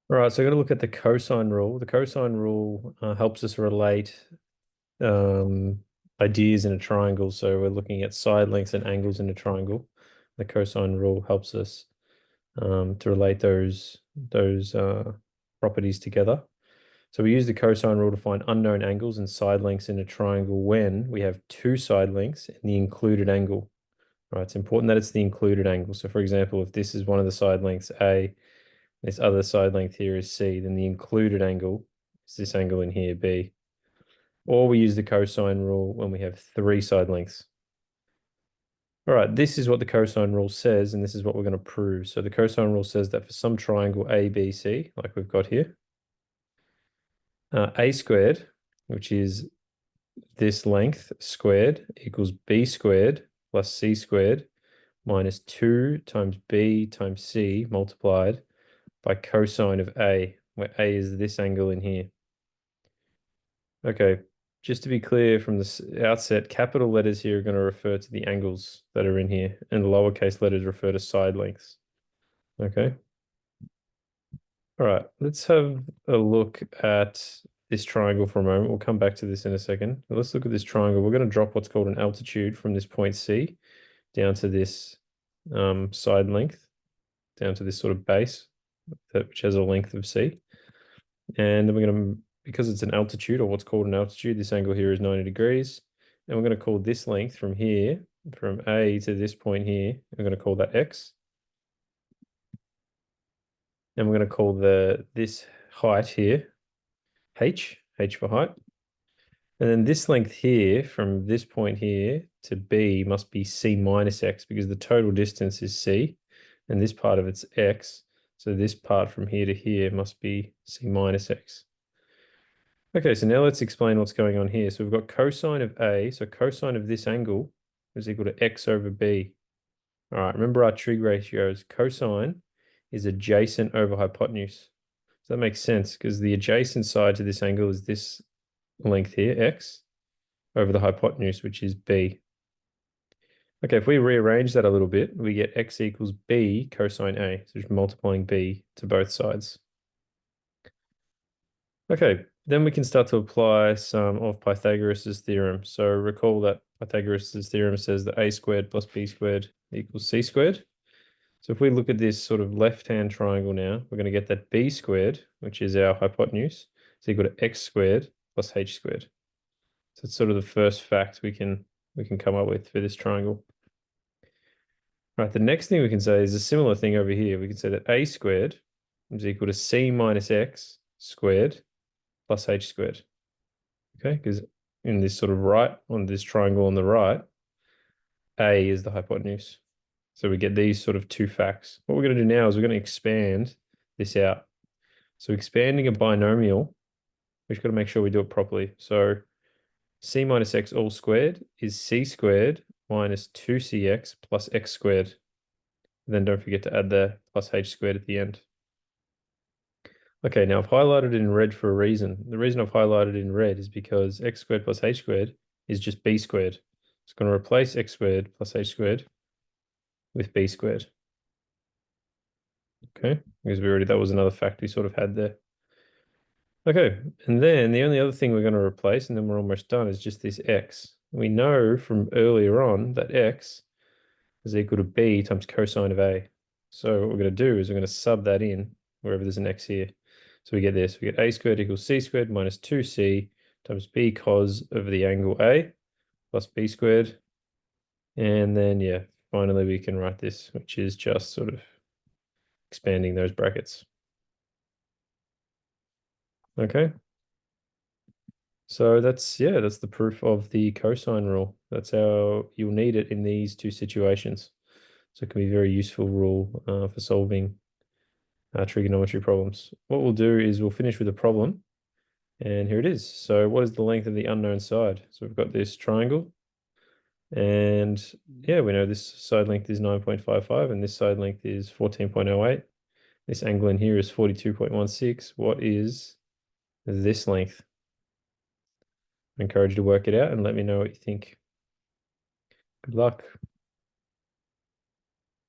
All right, so I'm going to look at the cosine rule. The cosine rule helps us relate um, ideas in a triangle. So we're looking at side lengths and angles in a triangle. The cosine rule helps us to relate those properties together. So we use the cosine rule to find unknown angles and side lengths in a triangle when we have two side lengths and the included angle. All right, it's important that it's the included angle. So for example, if this is one of the side lengths A, this other side length here is C, then the included angle is this angle in here, B. Or we use the cosine rule when we have three side lengths. All right, this is what the cosine rule says, and this is what we're going to prove. So the cosine rule says that for some triangle ABC, like we've got here, A squared, which is this length squared, equals B squared plus C squared minus 2 times B times C multiplied by cosine of A, where A is this angle in here. Okay, just to be clear from the outset, capital letters here are going to refer to the angles that are in here, and the lowercase letters refer to side lengths. Okay. All right, let's have a look at this triangle for a moment. We'll come back to this in a second. But let's look at this triangle. We're going to drop what's called an altitude from this point C down to this side length, down to this sort of base, which has a length of C. And then we're going to, because it's an altitude or what's called an altitude, this angle here is 90 degrees. And we're going to call this length from here, from A to this point here, we're going to call that X. And we're going to call this height here H for height. And then this length here, from this point here to B, must be C minus X because the total distance is C, and this part of it's X. So this part from here to here must be C minus X. Okay, so now let's explain what's going on here. So we've got cosine of A, so cosine of this angle is equal to X over B. All right, remember our trig ratios. Cosine is adjacent over hypotenuse. So that makes sense because the adjacent side to this angle is this length here, X, over the hypotenuse, which is B. Okay, if we rearrange that a little bit, we get X equals B cosine A. So just multiplying B to both sides. Okay, then we can start to apply some of Pythagoras's theorem. So recall that Pythagoras's theorem says that A squared plus B squared equals C squared. So if we look at this sort of left-hand triangle now, we're going to get that B squared, which is our hypotenuse, is equal to X squared plus H squared. So it's sort of the first fact we can come up with for this triangle. Right, the next thing we can say is a similar thing over here. We can say that A squared is equal to C minus X squared plus H squared. Okay, because in this sort of right, on this triangle on the right, A is the hypotenuse. So we get these sort of two facts. What we're going to do now is we're going to expand this out. So expanding a binomial, we've got to make sure we do it properly. So C minus X all squared is C squared minus 2CX plus X squared. And then don't forget to add the plus H squared at the end. Okay, now I've highlighted it in red for a reason. The reason I've highlighted it in red is because X squared plus H squared is just B squared. It's going to replace X squared plus H squared with B squared. Okay, because that was another fact we sort of had there. Okay, and then the only other thing we're going to replace, and then we're almost done, is just this X. We know from earlier on that X is equal to B times cosine of A. So what we're going to do is we're going to sub that in wherever there's an X here. So we get this, we get A squared equals C squared minus 2C times B cos over the angle A plus B squared. And then, yeah, finally we can write this, which is just sort of expanding those brackets. Okay. So that's the proof of the cosine rule. That's how you'll need it in these two situations. So it can be a very useful rule for solving trigonometry problems. What we'll do is we'll finish with a problem, and here it is. So what is the length of the unknown side? So we've got this triangle, and yeah, we know this side length is 9.55, and this side length is 14.08. This angle in here is 42.16. What is this length? I encourage you to work it out and let me know what you think. Good luck.